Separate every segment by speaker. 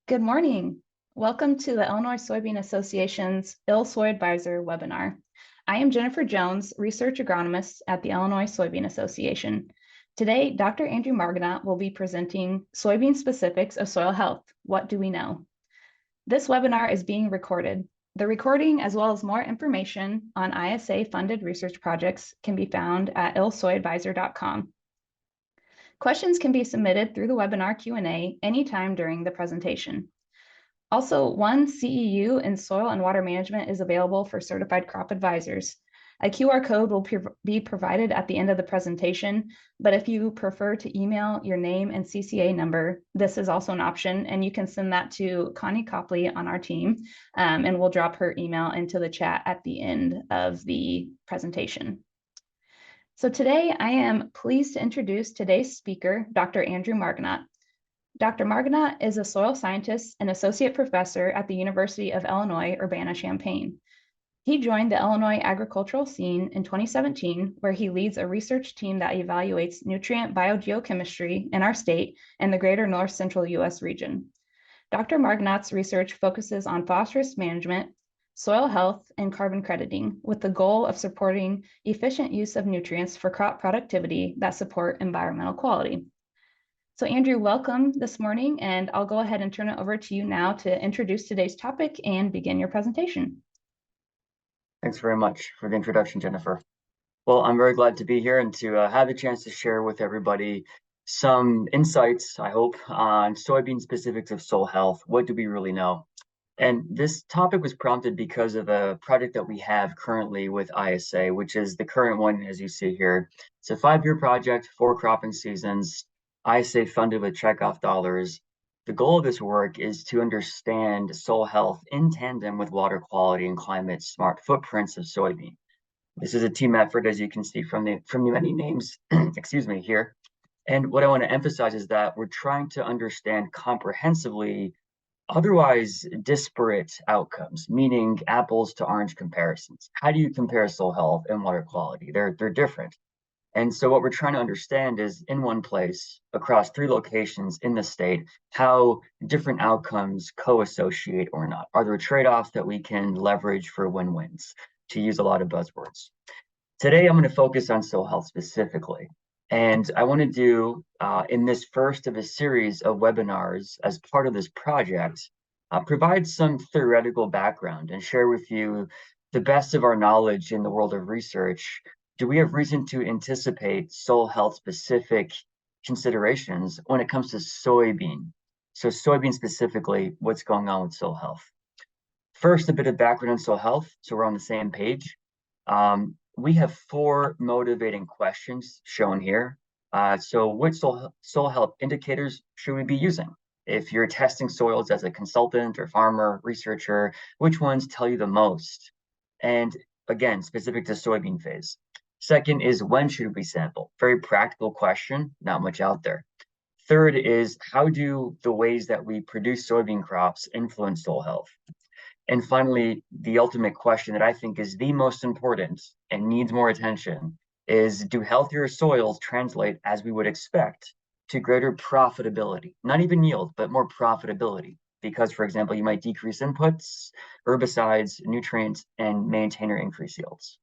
Speaker 1: Good morning. Welcome to the Illinois Soybean Association's ILL-Soy Advisor webinar. I am Jennifer Jones, Research Agronomist at the Illinois Soybean Association. Today, Dr. Andrew Margenot will be presenting Soybean-Specifics of Soil Health. What do we know? This webinar is being recorded. The recording, as well as more information on ISA-funded research projects, can be found at illsoyadvisor.com. Questions can be submitted through the webinar Q&A anytime during the presentation. Also, one CEU in soil and water management is available for certified crop advisors. A QR code will be provided at the end of the presentation, but if you prefer to email your name and CCA number, this is also an option, and you can send that to Connie Copley on our team, and we'll drop her email into the chat at the end of the presentation. So today I am pleased to introduce today's speaker, Dr. Andrew Margenot. Dr. Margenot is a soil scientist and associate professor at the University of Illinois Urbana-Champaign. He joined the Illinois agricultural scene in 2017, where he leads a research team that evaluates nutrient biogeochemistry in our state and the greater north central U.S. region. Dr. Margenot's research focuses on phosphorus management, soil health, and carbon crediting, with the goal of supporting efficient use of nutrients for crop productivity that support environmental quality. So Andrew, welcome this morning, and I'll go ahead and turn it over to you now to introduce today's topic and begin your presentation.
Speaker 2: Thanks very much for the introduction, Jennifer. Well, I'm very glad to be here and to have the chance to share with everybody some insights, I hope, on soybean specifics of soil health. What do we really know? And this topic was prompted because of a project that we have currently with ISA, which is the current one, as you see here. It's a 5-year project, 4 cropping seasons, ISA funded with checkoff dollars. The goal of this work is to understand soil health in tandem with water quality and climate smart footprints of soybean. This is a team effort, as you can see from the many names, excuse me, here. And what I want to emphasize is that we're trying to understand comprehensively otherwise disparate outcomes, meaning apples to orange comparisons. How do you compare soil health and water quality? They're different. And so what we're trying to understand is, in one place, across 3 locations in the state, how different outcomes co-associate or not. Are there trade-offs that we can leverage for win-wins, to use a lot of buzzwords? Today, I'm going to focus on soil health specifically. And I want to do, in this first of a series of webinars as part of this project, provide some theoretical background and share with you the best of our knowledge in the world of research. Do we have reason to anticipate soil health specific considerations when it comes to soybean? So soybean specifically, what's going on with soil health? First, a bit of background on soil health, so we're on the same page. We have 4 motivating questions shown here. So which soil health indicators should we be using? If you're testing soils as a consultant or farmer, researcher, which ones tell you the most? And again, specific to soybean phase. Second is, when should we sample? Very practical question, not much out there. Third is, how do the ways that we produce soybean crops influence soil health? And finally, the ultimate question that I think is the most important and needs more attention is, do healthier soils translate, as we would expect, to greater profitability? Not even yield, but more profitability. Because, for example, you might decrease inputs, herbicides, nutrients, and maintain or increase yields.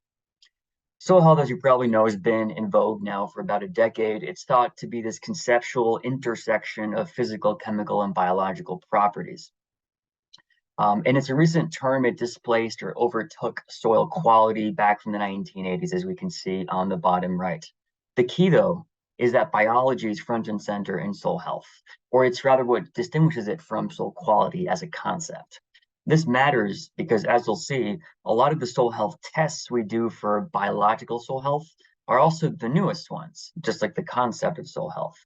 Speaker 2: Soil health, as you probably know, has been in vogue now for about a decade. It's thought to be this conceptual intersection of physical, chemical, and biological properties. And it's a recent term. It displaced or overtook soil quality back from the 1980s, as we can see on the bottom right. The key, though, is that biology is front and center in soil health, or it's rather what distinguishes it from soil quality as a concept. This matters because, as you'll see, a lot of the soil health tests we do for biological soil health are also the newest ones, just like the concept of soil health.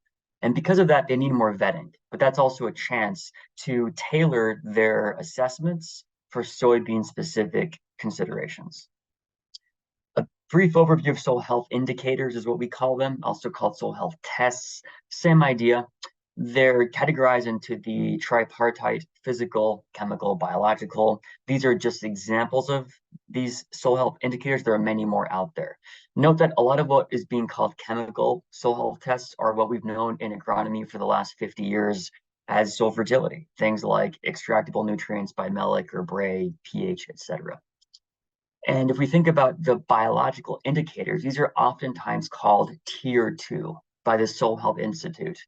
Speaker 2: And because of that, they need more vetting, but that's also a chance to tailor their assessments for soybean-specific considerations. A brief overview of soil health indicators is what we call them, also called soil health tests. Same idea. They're categorized into the tripartite: physical, chemical, biological. These are just examples of these soil health indicators. There are many more out there. Note that a lot of what is being called chemical soil health tests are what we've known in agronomy for the last 50 years as soil fertility, things like extractable nutrients by Melick or Bray, pH, etc. And if we think about the biological indicators, these are oftentimes called tier 2 by the Soil Health Institute.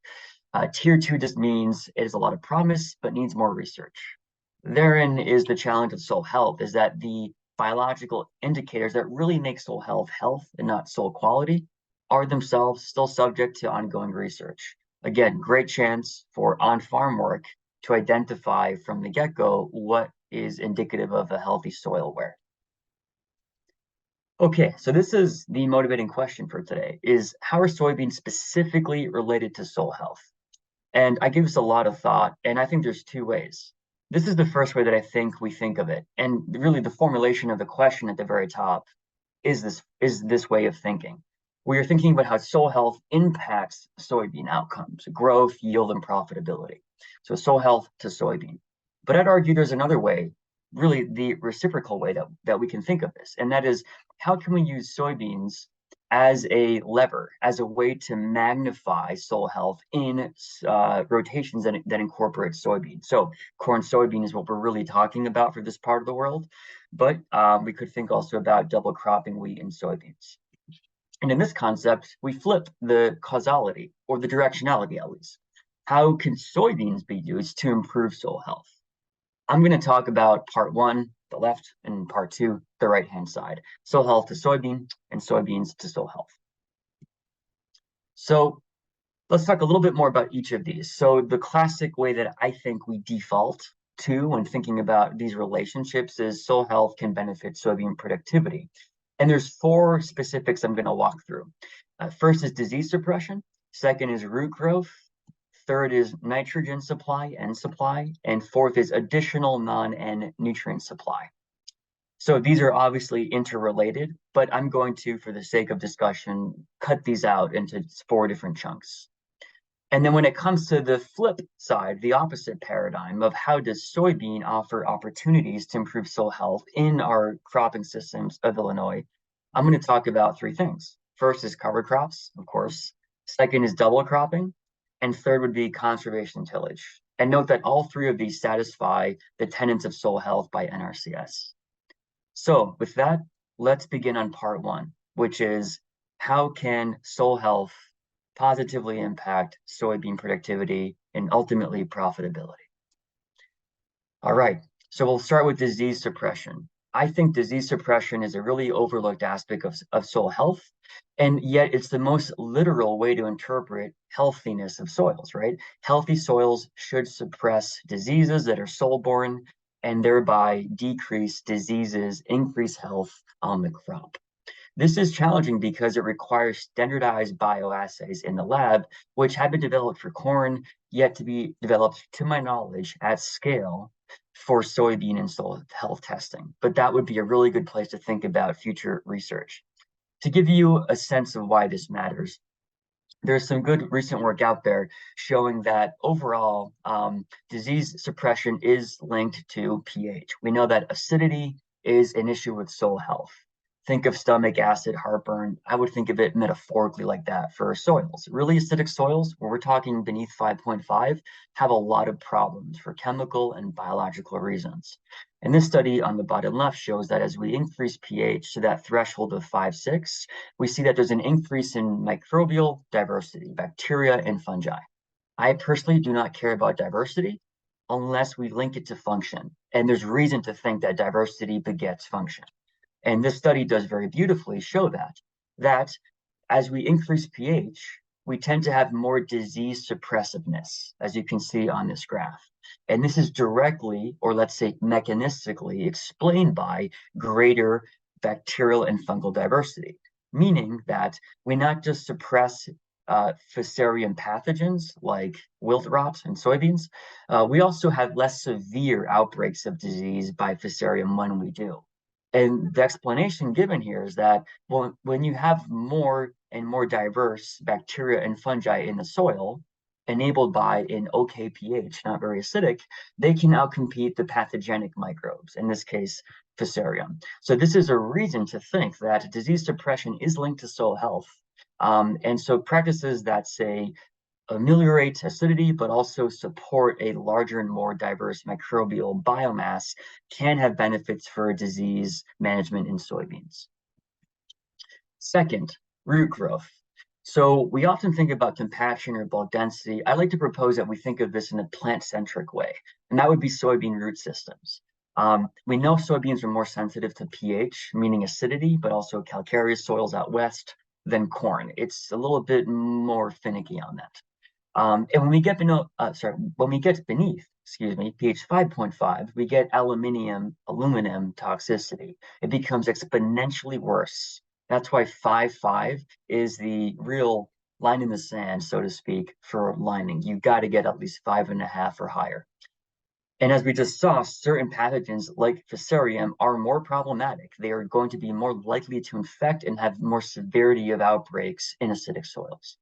Speaker 2: Tier 2 just means it has a lot of promise, but needs more research. Therein is the challenge of soil health, is that the biological indicators that really make soil health and not soil quality are themselves still subject to ongoing research. Again, great chance for on-farm work to identify from the get-go what is indicative of a healthy soil wear. Okay, so this is the motivating question for today, is how are soybeans specifically related to soil health? And I give this a lot of thought, and I think there's two ways. This is the first way that I think we think of it. And really the formulation of the question at the very top is this way of thinking. We are thinking about how soil health impacts soybean outcomes, growth, yield, and profitability. So soil health to soybean. But I'd argue there's another way, really the reciprocal way that we can think of this, and that is how can we use soybeans as a lever, as a way to magnify soil health in rotations that incorporate soybean. So corn soybean is what we're really talking about for this part of the world, but we could think also about double cropping wheat and soybeans. And in this concept, we flip the causality, or the directionality at least. How can soybeans be used to improve soil health? I'm going to talk about part one, the left, and part two, the right-hand side. Soil health to soybean and soybeans to soil health. So let's talk a little bit more about each of these. So the classic way that I think we default to when thinking about these relationships is soil health can benefit soybean productivity. And there's four specifics I'm going to walk through. First is disease suppression. Second is root growth. Third is nitrogen supply, N supply, and fourth is additional non-N nutrient supply. So these are obviously interrelated, but I'm going to, for the sake of discussion, cut these out into four different chunks. And then when it comes to the flip side, the opposite paradigm of how does soybean offer opportunities to improve soil health in our cropping systems of Illinois, I'm going to talk about three things. First is cover crops, of course. Second is double cropping. And third would be conservation tillage. And note that all three of these satisfy the tenets of soil health by NRCS. So with that, let's begin on part one, which is how can soil health positively impact soybean productivity and ultimately profitability? All right, so we'll start with disease suppression. I think disease suppression is a really overlooked aspect of soil health, and yet it's the most literal way to interpret healthiness of soils, right? Healthy soils should suppress diseases that are soil-borne and thereby decrease diseases, increase health on the crop. This is challenging because it requires standardized bioassays in the lab, which have been developed for corn, yet to be developed, to my knowledge, at scale for soybean and soil health testing. But that would be a really good place to think about future research. To give you a sense of why this matters, there's some good recent work out there showing that overall disease suppression is linked to pH. We know that acidity is an issue with soil health. Think of stomach acid, heartburn. I would think of it metaphorically like that for soils. Really acidic soils, where we're talking beneath 5.5, have a lot of problems for chemical and biological reasons. And this study on the bottom left shows that as we increase pH to that threshold of 5.6, we see that there's an increase in microbial diversity, bacteria and fungi. I personally do not care about diversity unless we link it to function. And there's reason to think that diversity begets function. And this study does very beautifully show that as we increase pH, we tend to have more disease suppressiveness, as you can see on this graph. And this is directly, or let's say mechanistically, explained by greater bacterial and fungal diversity, meaning that we not just suppress fusarium pathogens like wilt rot in soybeans, we also have less severe outbreaks of disease by fusarium when we do. And the explanation given here is that when you have more and more diverse bacteria and fungi in the soil, enabled by an okay pH, not very acidic, they can outcompete the pathogenic microbes, in this case, fusarium. So this is a reason to think that disease suppression is linked to soil health. And so practices that say ameliorate acidity, but also support a larger and more diverse microbial biomass, can have benefits for disease management in soybeans. Second, root growth. So we often think about compaction or bulk density. I like to propose that we think of this in a plant-centric way, and that would be soybean root systems. We know soybeans are more sensitive to pH, meaning acidity, but also calcareous soils out west than corn. It's a little bit more finicky on that. And when we get beneath, pH 5.5, we get aluminum toxicity. It becomes exponentially worse. That's why 5.5 is the real line in the sand, so to speak, for lining. You've got to get at least 5.5 or higher. And as we just saw, certain pathogens like Fusarium are more problematic. They are going to be more likely to infect and have more severity of outbreaks in acidic soils.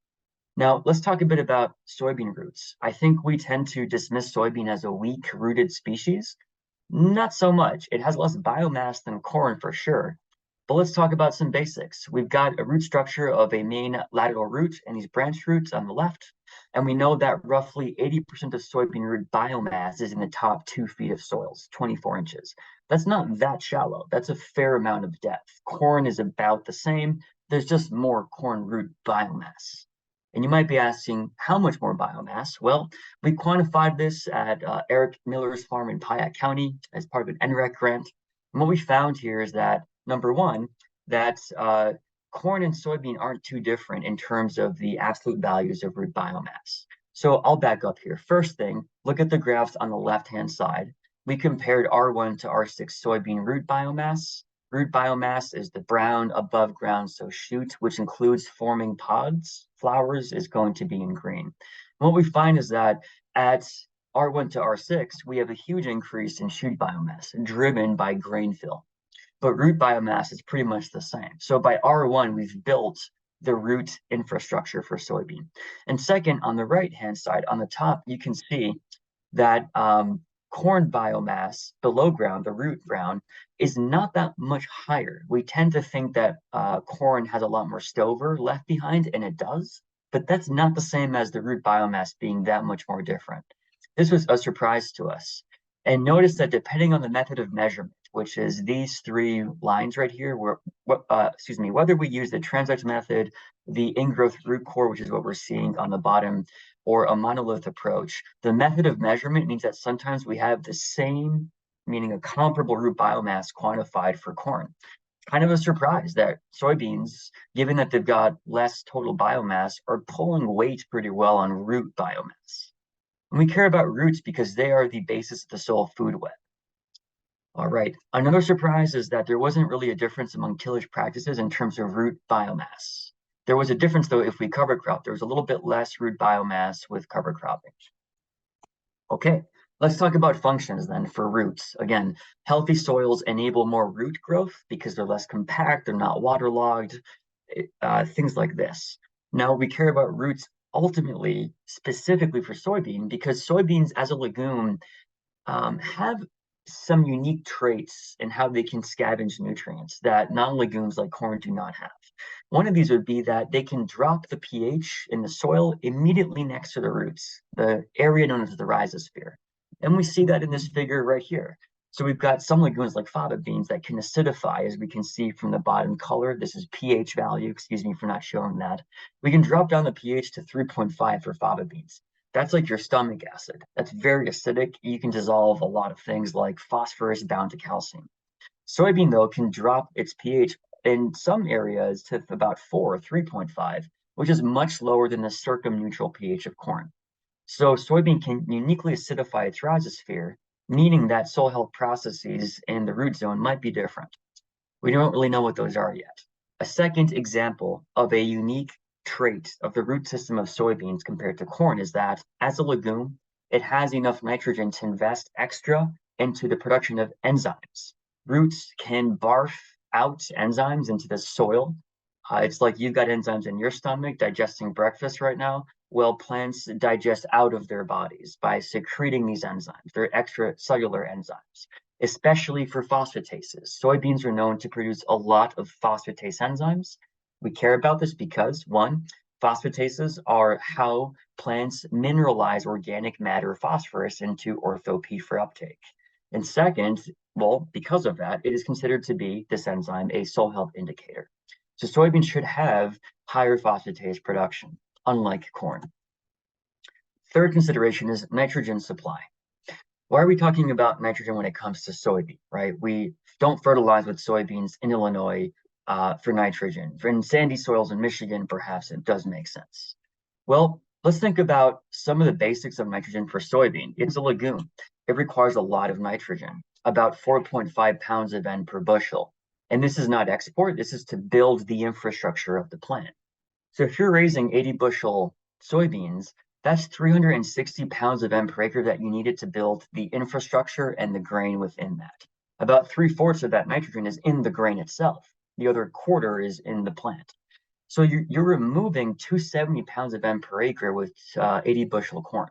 Speaker 2: Now, let's talk a bit about soybean roots. I think we tend to dismiss soybean as a weak-rooted species. Not so much. It has less biomass than corn for sure. But let's talk about some basics. We've got a root structure of a main lateral root and these branch roots on the left. And we know that roughly 80% of soybean root biomass is in the top 2 feet of soils, 24 inches. That's not that shallow. That's a fair amount of depth. Corn is about the same. There's just more corn root biomass. And you might be asking, how much more biomass? Well, we quantified this at Eric Miller's farm in Piatt County as part of an NREC grant. And what we found here is that, number one, that corn and soybean aren't too different in terms of the absolute values of root biomass. So I'll back up here. First thing, look at the graphs on the left-hand side. We compared R1 to R6 soybean root biomass. Root biomass is the brown above ground, so shoot, which includes forming pods. Flowers is going to be in green. And what we find is that at R1 to R6, we have a huge increase in shoot biomass driven by grain fill. But root biomass is pretty much the same. So by R1, we've built the root infrastructure for soybean. And second, on the right-hand side, on the top, you can see that corn biomass below ground, the root ground, is not that much higher. We tend to think that corn has a lot more stover left behind, and it does, but that's not the same as the root biomass being that much more different. This was a surprise to us. And notice that depending on the method of measurement, which is these 3 lines right here, whether we use the transect method, the ingrowth root core, which is what we're seeing on the bottom, or a monolith approach, the method of measurement means that sometimes we have the same, meaning a comparable root biomass quantified for corn. Kind of a surprise that soybeans, given that they've got less total biomass, are pulling weight pretty well on root biomass. And we care about roots because they are the basis of the soil food web. All right, another surprise is that there wasn't really a difference among tillage practices in terms of root biomass. There was a difference, though, if we cover crop. There was a little bit less root biomass with cover cropping. Okay, let's talk about functions then for roots. Again, healthy soils enable more root growth because they're less compact, they're not waterlogged, things like this. Now, we care about roots ultimately, specifically for soybean, because soybeans as a legume have some unique traits in how they can scavenge nutrients that non-legumes like corn do not have. One of these would be that they can drop the pH in the soil immediately next to the roots, the area known as the rhizosphere. And we see that in this figure right here. So we've got some legumes like fava beans that can acidify, as we can see from the bottom color. This is pH value, excuse me for not showing that. We can drop down the pH to 3.5 for fava beans. That's like your stomach acid. That's very acidic. You can dissolve a lot of things like phosphorus bound to calcium. Soybean, though, can drop its pH in some areas to about 4 or 3.5, which is much lower than the circumneutral pH of corn. So soybean can uniquely acidify its rhizosphere, meaning that soil health processes in the root zone might be different. We don't really know what those are yet. A second example of a unique trait of the root system of soybeans compared to corn is that as a legume, it has enough nitrogen to invest extra into the production of enzymes. Roots can barf out enzymes into the soil. It's like you've got enzymes in your stomach digesting breakfast right now. Well, plants digest out of their bodies by secreting these enzymes. They're extracellular enzymes, especially for phosphatases. Soybeans are known to produce a lot of phosphatase enzymes. We care about this because, one, phosphatases are how plants mineralize organic matter phosphorus into ortho-P for uptake. And second, well, because of that, it is considered to be, this enzyme, a soil health indicator. So soybeans should have higher phosphatase production, unlike corn. Third consideration is nitrogen supply. Why are we talking about nitrogen when it comes to soybean, right? We don't fertilize with soybeans in Illinois for nitrogen. In sandy soils in Michigan, perhaps it does make sense. Well, let's think about some of the basics of nitrogen for soybean. It's a legume. It requires a lot of nitrogen, about 4.5 pounds of N per bushel. And this is not export, this is to build the infrastructure of the plant. So if you're raising 80 bushel soybeans, that's 360 pounds of N per acre that you needed to build the infrastructure and the grain within that. About 3/4 of that nitrogen is in the grain itself. The other quarter is in the plant. So you're removing 270 pounds of N per acre with 80 bushel corn.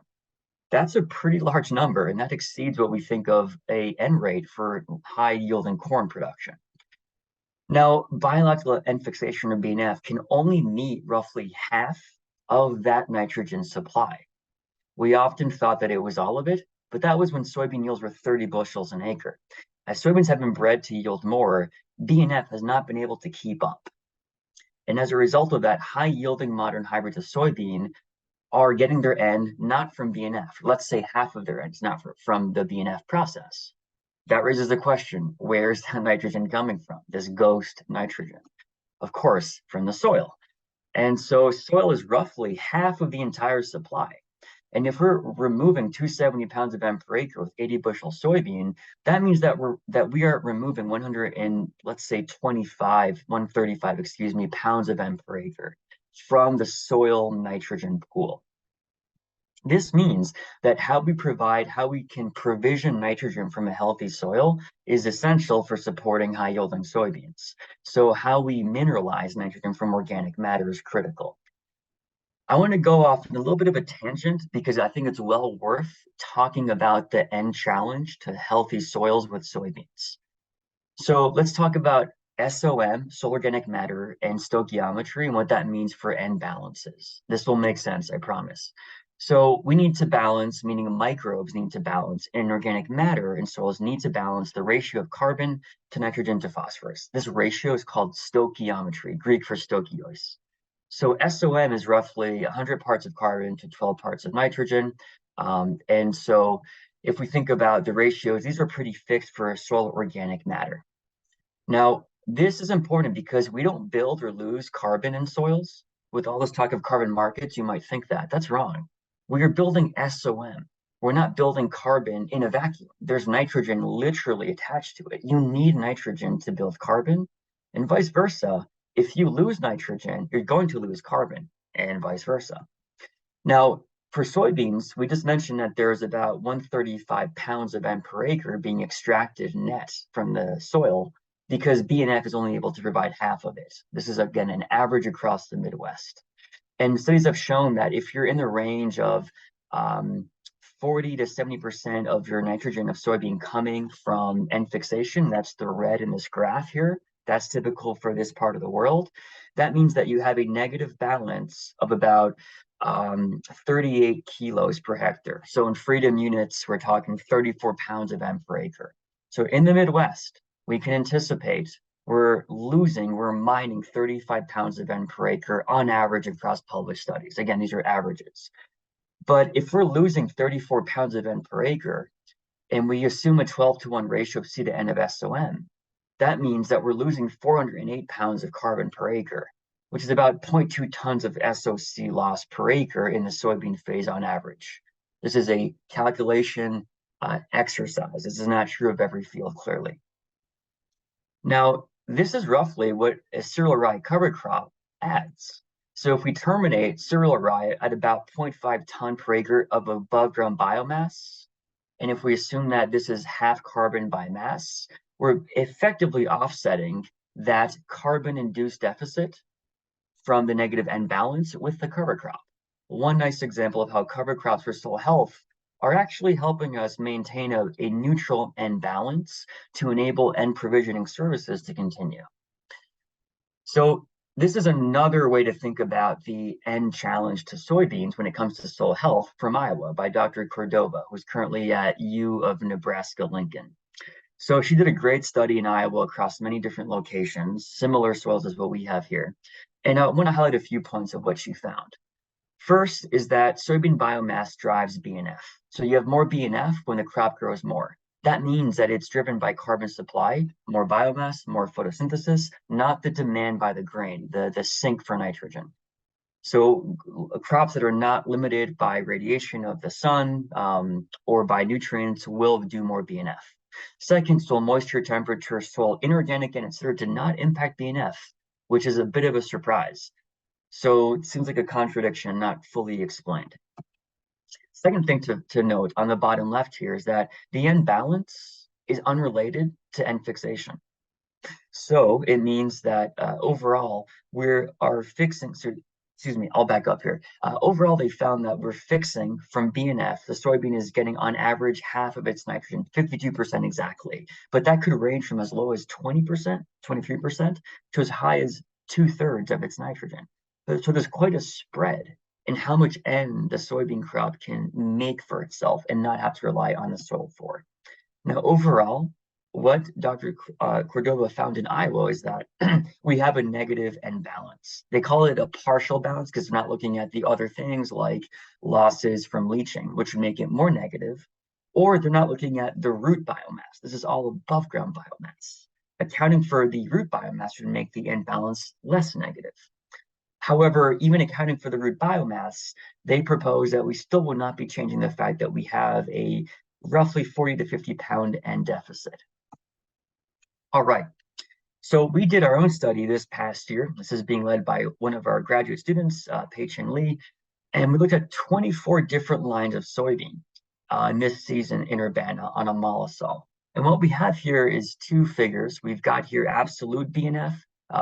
Speaker 2: That's a pretty large number, and that exceeds what we think of a N rate for high yielding corn production. Now, biological N fixation, or BNF, can only meet roughly half of that nitrogen supply. We often thought that it was all of it, but that was when soybean yields were 30 bushels an acre. As soybeans have been bred to yield more, BNF has not been able to keep up. And as a result of that, high yielding modern hybrids of soybean are getting their N not from BNF. Let's say half of their N is not from the BNF process. That raises the question, where's that nitrogen coming from? This ghost nitrogen? Of course, from the soil. And so soil is roughly half of the entire supply. And if we're removing 270 pounds of N per acre with 80 bushel soybean, that means that we are removing 135 pounds of N per acre from the soil nitrogen pool. This means that how we can provision nitrogen from a healthy soil is essential for supporting high yielding soybeans. So how we mineralize nitrogen from organic matter is critical. I want to go off on a little bit of a tangent because I think it's well worth talking about the N challenge to healthy soils with soybeans. So let's talk about SOM, soil organic matter, and stoichiometry, and what that means for N balances. This will make sense, I promise. So we need to balance, meaning microbes need to balance, and organic matter in soils need to balance the ratio of carbon to nitrogen to phosphorus. This ratio is called stoichiometry, Greek for stoichios. So SOM is roughly 100 parts of carbon to 12 parts of nitrogen. And so if we think about the ratios, these are pretty fixed for soil organic matter. Now, this is important because we don't build or lose carbon in soils. With all this talk of carbon markets, you might think that. That's wrong. We are building SOM. We're not building carbon in a vacuum. There's nitrogen literally attached to it. You need nitrogen to build carbon, and vice versa. If you lose nitrogen, you're going to lose carbon, and vice versa. Now, for soybeans, we just mentioned that there's about 135 pounds of N per acre being extracted net from the soil because BNF is only able to provide half of it. This is, again, an average across the Midwest. And studies have shown that if you're in the range of 40 to 70% of your nitrogen of soybean coming from N fixation, that's the red in this graph here, that's typical for this part of the world. That means that you have a negative balance of about 38 kilos per hectare. So in freedom units, we're talking 34 pounds of N per acre. So in the Midwest, we can anticipate we're mining 35 pounds of N per acre on average across published studies. Again, these are averages. But if we're losing 34 pounds of N per acre, and we assume a 12-to-1 ratio of C to N of SOM, that means that we're losing 408 pounds of carbon per acre, which is about 0.2 tons of SOC loss per acre in the soybean phase on average. This is a calculation exercise. This is not true of every field, clearly. Now, this is roughly what a cereal rye cover crop adds. So if we terminate cereal rye at about 0.5 ton per acre of above ground biomass, and if we assume that this is half carbon by mass, we're effectively offsetting that carbon-induced deficit from the negative N balance with the cover crop. One nice example of how cover crops for soil health are actually helping us maintain a neutral N balance to enable N provisioning services to continue. So This is another way to think about the end challenge to soybeans when it comes to soil health from Iowa by Dr. Cordova, who's currently at U of Nebraska-Lincoln. So she did a great study in Iowa across many different locations, similar soils as what we have here. And I want to highlight a few points of what she found. First is that soybean biomass drives BNF. So you have more BNF when the crop grows more. That means that it's driven by carbon supply, more biomass, more photosynthesis, not the demand by the grain, the sink for nitrogen. So crops that are not limited by radiation of the sun or by nutrients will do more BNF. Second, soil moisture, temperature, soil inorganic and etc. did not impact BNF, which is a bit of a surprise. So it seems like a contradiction, not fully explained. Second thing to note on the bottom left here is that the end balance is unrelated to end fixation. So it means that overall I'll back up here. Overall, they found that we're fixing from BNF. The soybean is getting on average half of its nitrogen, 52% exactly. But that could range from as low as 20%, 23%, to as high as 2/3 of its nitrogen. So there's quite a spread in how much N the soybean crop can make for itself and not have to rely on the soil for. Now, overall, what Dr. Cordova found in Iowa is that we have a negative N balance. They call it a partial balance because they're not looking at the other things like losses from leaching, which would make it more negative, or they're not looking at the root biomass. This is all above ground biomass. Accounting for the root biomass would make the N balance less negative. However, even accounting for the root biomass, they propose that we still will not be changing the fact that we have a roughly 40 to 50 pound N deficit. All right, so we did our own study this past year. This is being led by one of our graduate students, Pei-Chen Lee, and we looked at 24 different lines of soybean in this season in Urbana on a mollisol. And what we have here is two figures. We've got here absolute BNF,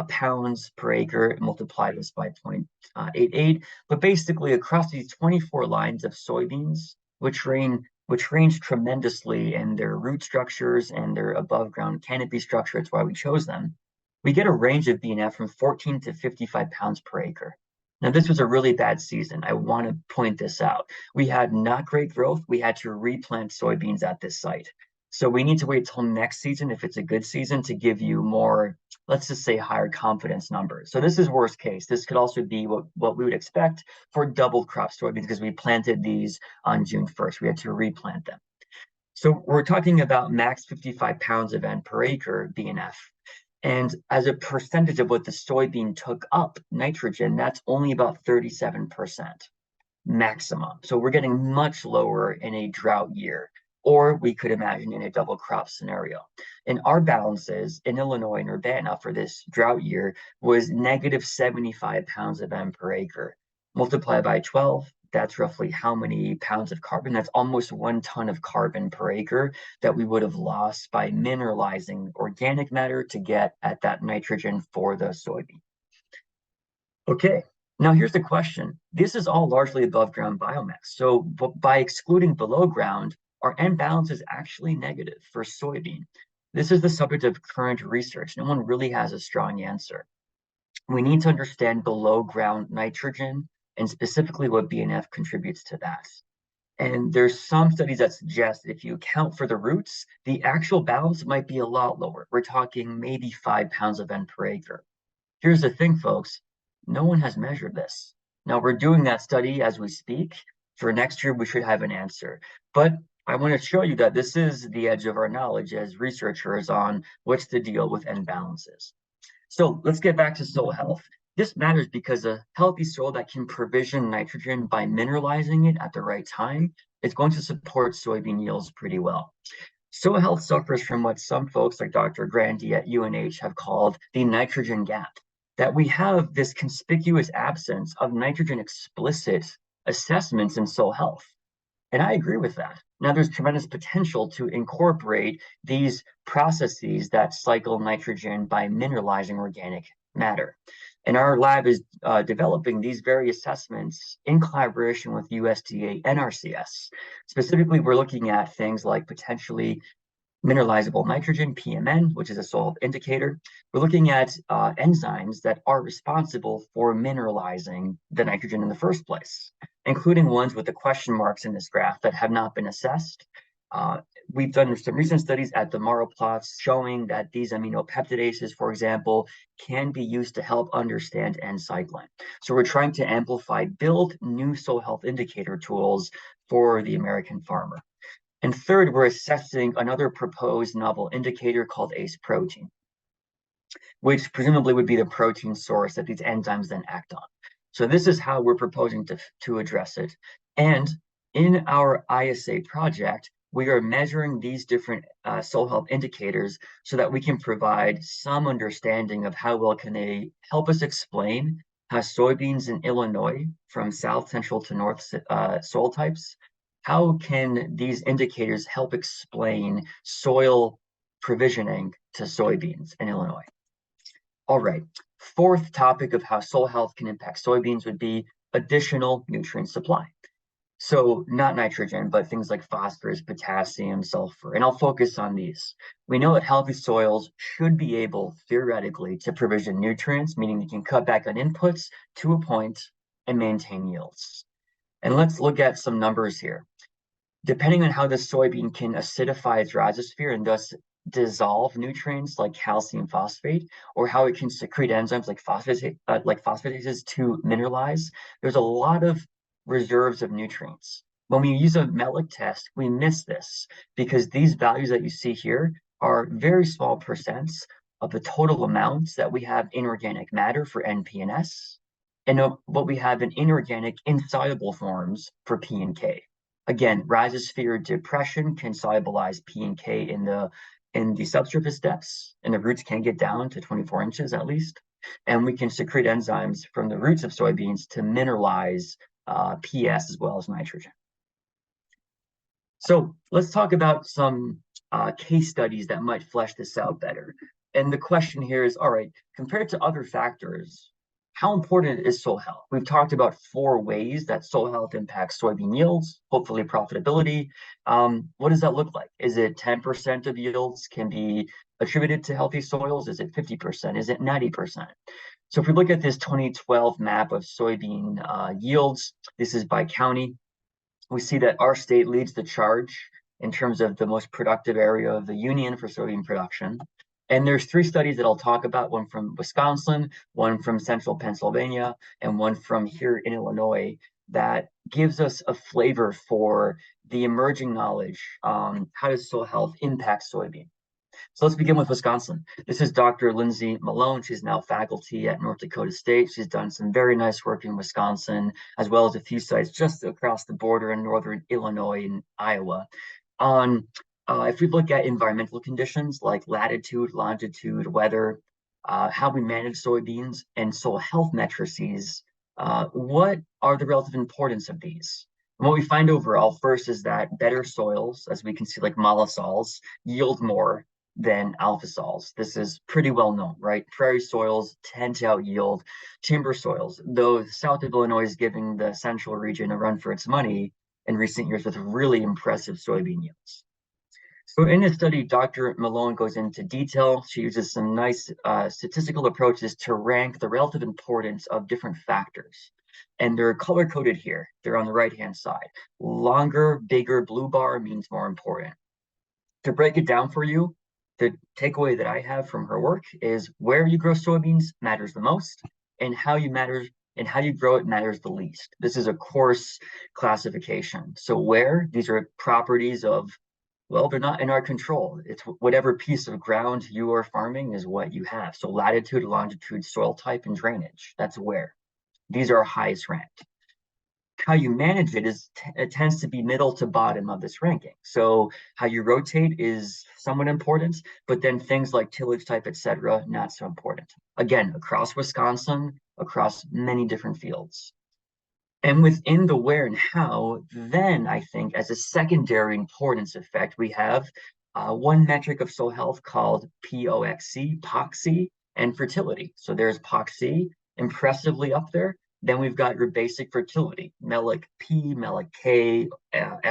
Speaker 2: pounds per acre, multiply this by 0.88. But basically across these 24 lines of soybeans, which range tremendously in their root structures and their above ground canopy structure, that's why we chose them, we get a range of BNF from 14 to 55 pounds per acre. Now, this was a really bad season. I want to point this out. We had not great growth. We had to replant soybeans at this site. So we need to wait till next season, if it's a good season, to give you more, let's just say, higher confidence numbers. So this is worst case. This could also be what we would expect for double crop soybeans because we planted these on June 1st. We had to replant them. So we're talking about max 55 pounds of N per acre BNF. And as a percentage of what the soybean took up nitrogen, that's only about 37% maximum. So we're getting much lower in a drought year, or we could imagine in a double crop scenario. And our balances in Illinois and Urbana for this drought year was negative 75 pounds of N per acre. Multiply by 12, that's roughly how many pounds of carbon? That's almost 1 ton of carbon per acre that we would have lost by mineralizing organic matter to get at that nitrogen for the soybean. Okay, now here's the question. This is all largely above ground biomass. So by excluding below ground, our N balance is actually negative for soybean. This is the subject of current research. No one really has a strong answer. We need to understand below ground nitrogen and specifically what BNF contributes to that. And there's some studies that suggest that if you account for the roots, the actual balance might be a lot lower. We're talking maybe 5 pounds of N per acre. Here's the thing, folks. No one has measured this. Now we're doing that study as we speak. For next year, we should have an answer. But I want to show you that this is the edge of our knowledge as researchers on what's the deal with N balances. So let's get back to soil health. This matters because a healthy soil that can provision nitrogen by mineralizing it at the right time is going to support soybean yields pretty well. Soil health suffers from what some folks like Dr. Grandy at UNH have called the nitrogen gap, that we have this conspicuous absence of nitrogen explicit assessments in soil health. And I agree with that. Now, there's tremendous potential to incorporate these processes that cycle nitrogen by mineralizing organic matter. And our lab is developing these very assessments in collaboration with USDA and NRCS. Specifically, we're looking at things like potentially mineralizable nitrogen, PMN, which is a soil health indicator. We're looking at enzymes that are responsible for mineralizing the nitrogen in the first place, including ones with the question marks in this graph that have not been assessed. We've done some recent studies at the Maro plots showing that these aminopeptidases, for example, can be used to help understand N cycling. So we're trying to build new soil health indicator tools for the American farmer. And third, we're assessing another proposed novel indicator called ACE protein, which presumably would be the protein source that these enzymes then act on. So this is how we're proposing to address it. And in our ISA project, we are measuring these different soil health indicators so that we can provide some understanding of how well can they help us explain how soybeans in Illinois, from south central to north soil types, how can these indicators help explain soil provisioning to soybeans in Illinois? All right, fourth topic of how soil health can impact soybeans would be additional nutrient supply. So not nitrogen, but things like phosphorus, potassium, sulfur, and I'll focus on these. We know that healthy soils should be able, theoretically, to provision nutrients, meaning they can cut back on inputs to a point and maintain yields. And let's look at some numbers here. Depending on how the soybean can acidify its rhizosphere and thus dissolve nutrients like calcium phosphate, or how it can secrete enzymes like phosphatases to mineralize, there's a lot of reserves of nutrients. When we use a Melick test, we miss this because these values that you see here are very small percents of the total amounts that we have inorganic matter for NP and S, and what we have in inorganic insoluble forms for P and K. Again, rhizosphere depression can solubilize P and K in the subsurface depths, and the roots can get down to 24 inches at least. And we can secrete enzymes from the roots of soybeans to mineralize PS as well as nitrogen. So let's talk about some case studies that might flesh this out better. And the question here is, all right, compared to other factors, how important is soil health? We've talked about 4 ways that soil health impacts soybean yields, hopefully profitability. What does that look like? Is it 10% of yields can be attributed to healthy soils? Is it 50%? Is it 90%? So if we look at this 2012 map of soybean yields, this is by county. We see that our state leads the charge in terms of the most productive area of the union for soybean production. And there's 3 studies that I'll talk about, one from Wisconsin, one from central Pennsylvania, and one from here in Illinois, that gives us a flavor for the emerging knowledge on how does soil health impact soybean. So let's begin with Wisconsin. This is Dr. Lindsay Malone. She's now faculty at North Dakota State. She's done some very nice work in Wisconsin, as well as a few sites just across the border in northern Illinois and Iowa. If we look at environmental conditions like latitude, longitude, weather, how we manage soybeans, and soil health matrices, what are the relative importance of these? And what we find overall first is that better soils, as we can see, like mollisols, yield more than alpha sols. This is pretty well known, right? Prairie soils tend to out-yield timber soils, though the south of Illinois is giving the central region a run for its money in recent years with really impressive soybean yields. So in this study, Dr. Malone goes into detail. She uses some nice statistical approaches to rank the relative importance of different factors. And they're color-coded here. They're on the right-hand side. Longer, bigger blue bar means more important. To break it down for you, the takeaway that I have from her work is where you grow soybeans matters the most, and how you grow it matters the least. This is a coarse classification. So where, these are properties of, well, they're not in our control. It's whatever piece of ground you are farming is what you have. So latitude, longitude, soil type, and drainage, that's where. These are highest ranked. How you manage it it tends to be middle to bottom of this ranking. So how you rotate is somewhat important, but then things like tillage type, etc., not so important. Again, across Wisconsin, across many different fields. And within the where and how, then I think as a secondary importance effect, we have one metric of soil health called POXC, and fertility. So there's POXC, impressively up there. Then we've got your basic fertility, Melick P, Melick K,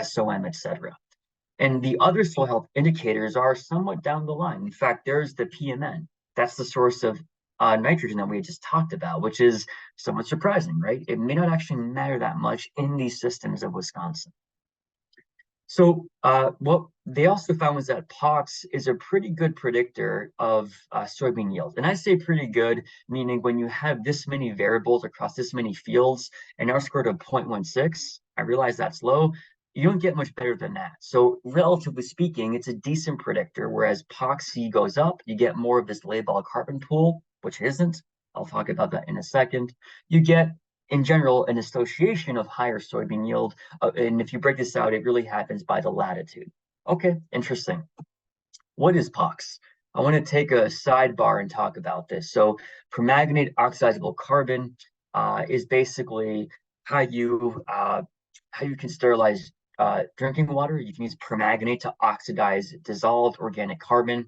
Speaker 2: SOM, etc. And the other soil health indicators are somewhat down the line. In fact, there's the PMN. That's the source of nitrogen that we just talked about, which is somewhat surprising, right? It may not actually matter that much in these systems of Wisconsin. So what they also found was that POX is a pretty good predictor of soybean yield. And I say pretty good, meaning when you have this many variables across this many fields, and R squared of 0.16, I realize that's low, you don't get much better than that. So relatively speaking, it's a decent predictor, whereas POX-C goes up, you get more of this labile carbon pool, which isn't. I'll talk about that in a second. You get, in general, an association of higher soybean yield. And if you break this out, it really happens by the latitude. Okay, interesting. What is POX? I want to take a sidebar and talk about this. So permanganate oxidizable carbon is basically how you can sterilize drinking water. You can use permanganate to oxidize dissolved organic carbon.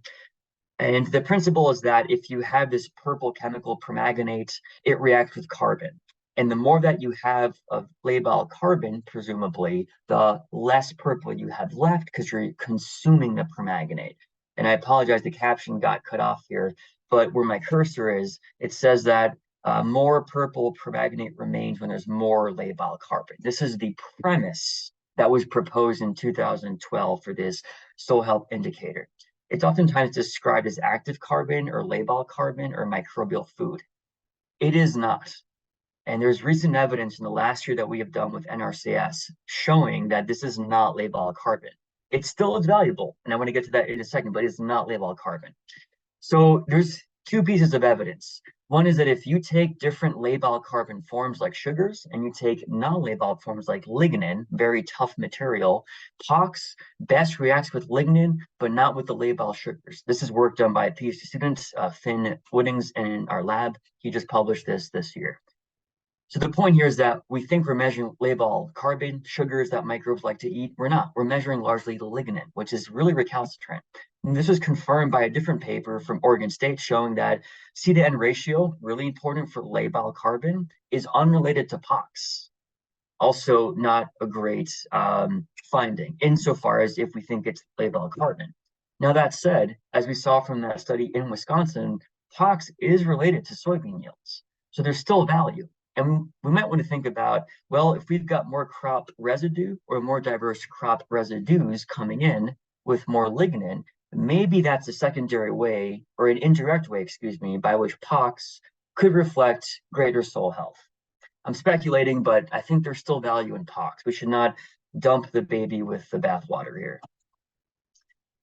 Speaker 2: And the principle is that if you have this purple chemical permanganate, it reacts with carbon. And the more that you have of labile carbon, presumably, the less purple you have left because you're consuming the permanganate. And I apologize, the caption got cut off here, but where my cursor is, it says that more purple permanganate remains when there's more labile carbon. This is the premise that was proposed in 2012 for this soil health indicator. It's oftentimes described as active carbon or labile carbon or microbial food. It is not. And there's recent evidence in the last year that we have done with NRCS showing that this is not labile carbon. It still is valuable, and I want to get to that in a second, but it's not labile carbon. So there's two pieces of evidence. One is that if you take different labile carbon forms like sugars and you take non-labile forms like lignin, very tough material, POX best reacts with lignin, but not with the labile sugars. This is work done by a PhD student, Finn Woodings, in our lab. He just published this year. So the point here is that we think we're measuring labile carbon, sugars that microbes like to eat. We're not. We're measuring largely the lignin, which is really recalcitrant. And this was confirmed by a different paper from Oregon State showing that C to N ratio, really important for labile carbon, is unrelated to POX. Also not a great finding insofar as if we think it's labile carbon. Now that said, as we saw from that study in Wisconsin, POX is related to soybean yields. So there's still value. And we might want to think about, well, if we've got more crop residue or more diverse crop residues coming in with more lignin, maybe that's a secondary way or an indirect way, excuse me, by which POX could reflect greater soil health. I'm speculating, but I think there's still value in POX. We should not dump the baby with the bathwater here.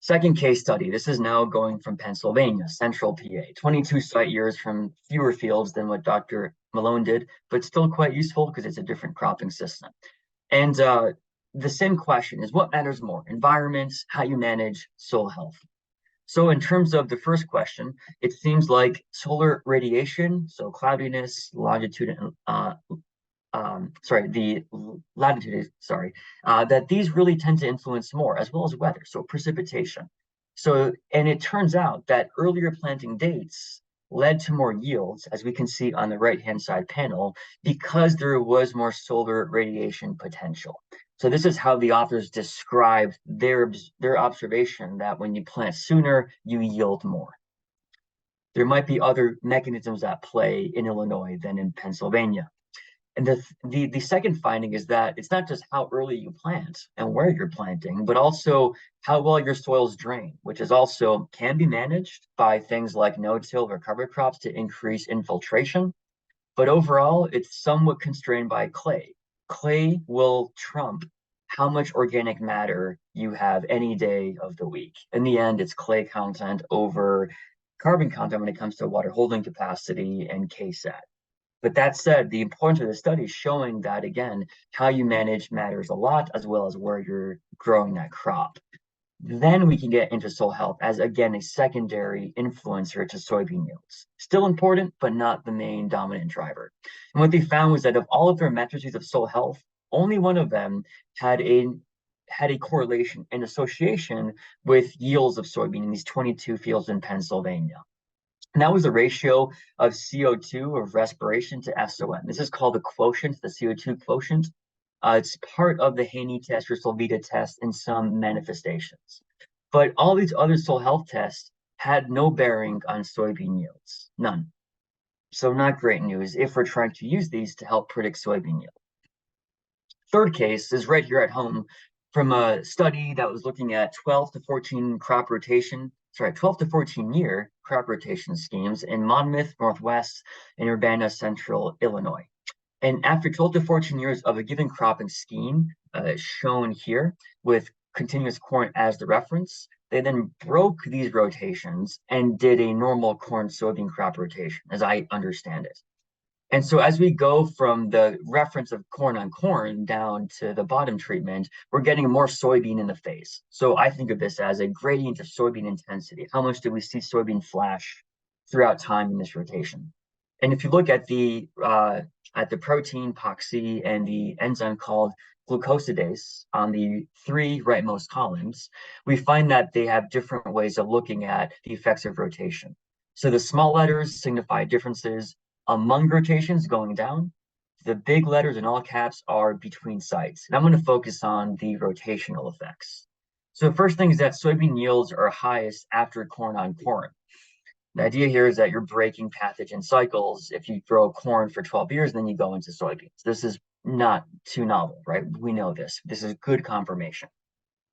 Speaker 2: Second case study, this is now going from Pennsylvania, central PA, 22 site years from fewer fields than what Dr. Malone did, but still quite useful because it's a different cropping system. And the same question is what matters more, environment, how you manage soil health. So in terms of the first question, it seems like solar radiation, so cloudiness, longitude, that these really tend to influence more, as well as weather, so precipitation. So, and it turns out that earlier planting dates led to more yields, as we can see on the right-hand side panel, because there was more solar radiation potential. So this is how the authors described their observation that when you plant sooner, you yield more. There might be other mechanisms at play in Illinois than in Pennsylvania. And the second finding is that it's not just how early you plant and where you're planting, but also how well your soils drain, which is also can be managed by things like no-till or cover crops to increase infiltration. But overall, it's somewhat constrained by clay. Clay will trump how much organic matter you have any day of the week. In the end, it's clay content over carbon content when it comes to water holding capacity and KSAT. But that said, the importance of the study is showing that, again, how you manage matters a lot, as well as where you're growing that crop. Then we can get into soil health as, again, a secondary influencer to soybean yields. Still important, but not the main dominant driver. And what they found was that of all of their matrices of soil health, only one of them had a correlation, an association with yields of soybean in these 22 fields in Pennsylvania. And that was the ratio of CO2 of respiration to SON. This is called the quotient, the CO2 quotient. It's part of the Haney test or Solvita test in some manifestations. But all these other soil health tests had no bearing on soybean yields, none. So not great news if we're trying to use these to help predict soybean yield. Third case is right here at home from a study that was looking at 12 to 14 year crop rotation schemes in Monmouth, Northwest, and Urbana, Central Illinois. And after 12 to 14 years of a given cropping scheme, shown here with continuous corn as the reference, they then broke these rotations and did a normal corn soybean crop rotation, as I understand it. And so as we go from the reference of corn on corn down to the bottom treatment, we're getting more soybean in the phase. So I think of this as a gradient of soybean intensity. How much do we see soybean flash throughout time in this rotation? And if you look at the protein POC and the enzyme called glucosidase on the three rightmost columns, we find that they have different ways of looking at the effects of rotation. So the small letters signify differences among rotations going down. The big letters in all caps are between sites. And I'm going to focus on the rotational effects. So the first thing is that soybean yields are highest after corn on corn. The idea here is that you're breaking pathogen cycles. If you grow corn for 12 years, then you go into soybeans. This is not too novel, right? We know this. This is good confirmation.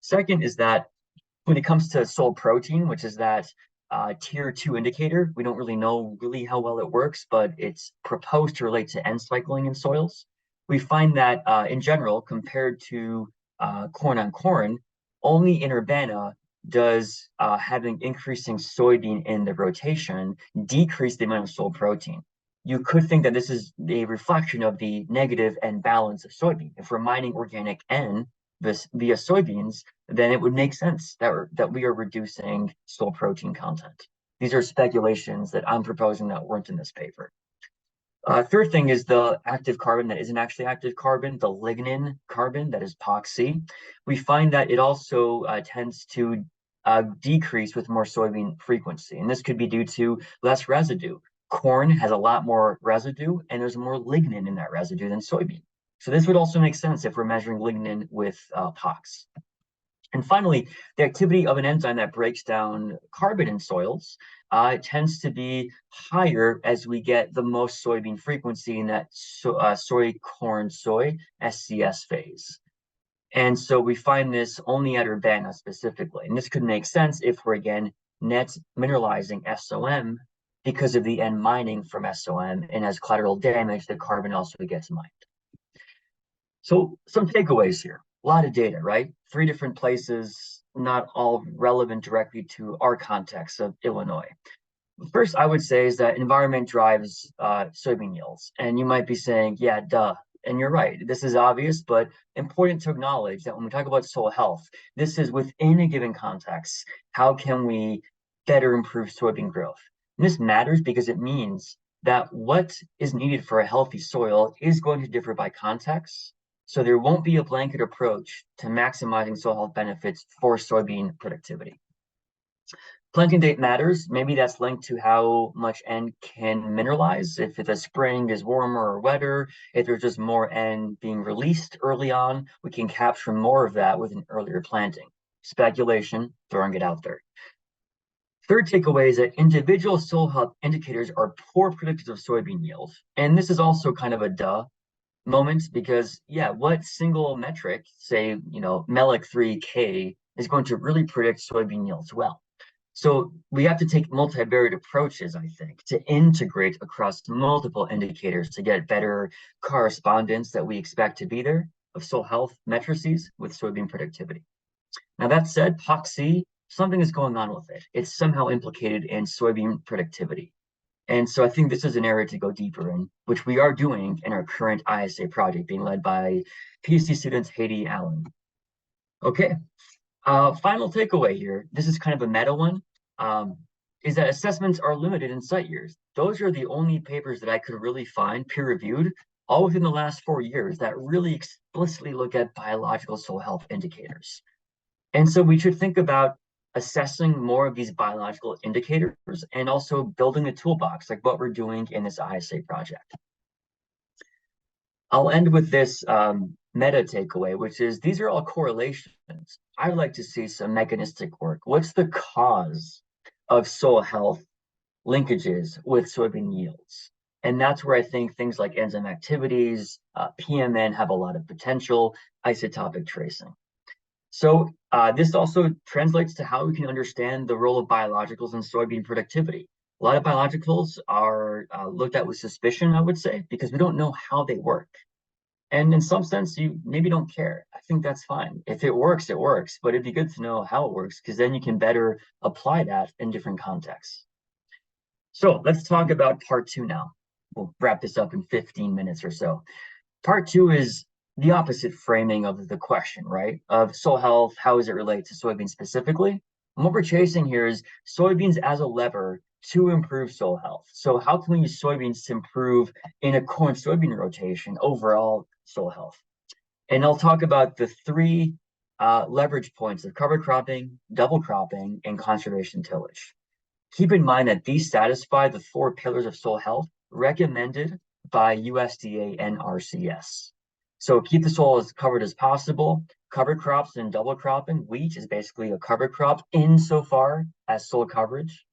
Speaker 2: Second is that when it comes to soil protein, which is that tier 2 indicator, we don't really know how well it works, but it's proposed to relate to end cycling in soils. We find that in general, compared to corn on corn, only in Urbana does having increasing soybean in the rotation decrease the amount of soil protein. You could think that this is a reflection of the negative N balance of soybean. If we're mining organic N via soybeans, then it would make sense that we are reducing soil protein content. These are speculations that I'm proposing that weren't in this paper. Third thing is the active carbon that isn't actually active carbon, the lignin carbon that is POC. We find that it also tends to decrease with more soybean frequency. And this could be due to less residue. Corn has a lot more residue and there's more lignin in that residue than soybean. So this would also make sense if we're measuring lignin with POCs. And finally, the activity of an enzyme that breaks down carbon in soils tends to be higher as we get the most soybean frequency in that soy SCS phase. And so we find this only at Urbana specifically. And this could make sense if we're, again, net mineralizing SOM because of the N mining from SOM, and as collateral damage, the carbon also gets mined. So some takeaways here. A lot of data, right? 3 different places, not all relevant directly to our context of Illinois. First, I would say is that environment drives soybean yields. And you might be saying, yeah, duh. And you're right, this is obvious, but important to acknowledge that when we talk about soil health, this is within a given context. How can we better improve soybean growth? And this matters because it means that what is needed for a healthy soil is going to differ by context. So there won't be a blanket approach to maximizing soil health benefits for soybean productivity. Planting date matters. Maybe that's linked to how much N can mineralize. If the spring is warmer or wetter, if there's just more N being released early on, we can capture more of that with an earlier planting. Speculation, throwing it out there. Third takeaway is that individual soil health indicators are poor predictors of soybean yield. And this is also kind of a duh moment because, yeah, what single metric, say, MELIC 3K, is going to really predict soybean yields well? So we have to take multivariate approaches, I think, to integrate across multiple indicators to get better correspondence that we expect to be there of soil health matrices with soybean productivity. Now that said, POC, something is going on with it. It's somehow implicated in soybean productivity. And so I think this is an area to go deeper in, which we are doing in our current ISA project being led by PhD students Haiti Allen. Okay. Final takeaway here, this is kind of a meta one, is that assessments are limited in site years. Those are the only papers that I could really find peer-reviewed, all within the last 4 years, that really explicitly look at biological soil health indicators. And so we should think about assessing more of these biological indicators and also building a toolbox like what we're doing in this ISA project. I'll end with this meta takeaway, which is these are all correlations. I'd like to see some mechanistic work. What's the cause of soil health linkages with soybean yields? And that's where I think things like enzyme activities, PMN have a lot of potential, isotopic tracing. So this also translates to how we can understand the role of biologicals in soybean productivity. A lot of biologicals are looked at with suspicion, I would say, because we don't know how they work. And in some sense, you maybe don't care. I think that's fine. If it works, it works. But it'd be good to know how it works, because then you can better apply that in different contexts. So let's talk about part two now. We'll wrap this up in 15 minutes or so. Part two is the opposite framing of the question, right? Of soil health, how does it relate to soybeans specifically? And what we're chasing here is soybeans as a lever to improve soil health. So how can we use soybeans to improve in a corn soybean rotation overall soil health? And I'll talk about the three leverage points of cover cropping, double cropping, and conservation tillage. Keep in mind that these satisfy the 4 pillars of soil health recommended by USDA and RCS. So keep the soil as covered as possible. Cover crops and double cropping. Wheat is basically a cover crop insofar as soil coverage.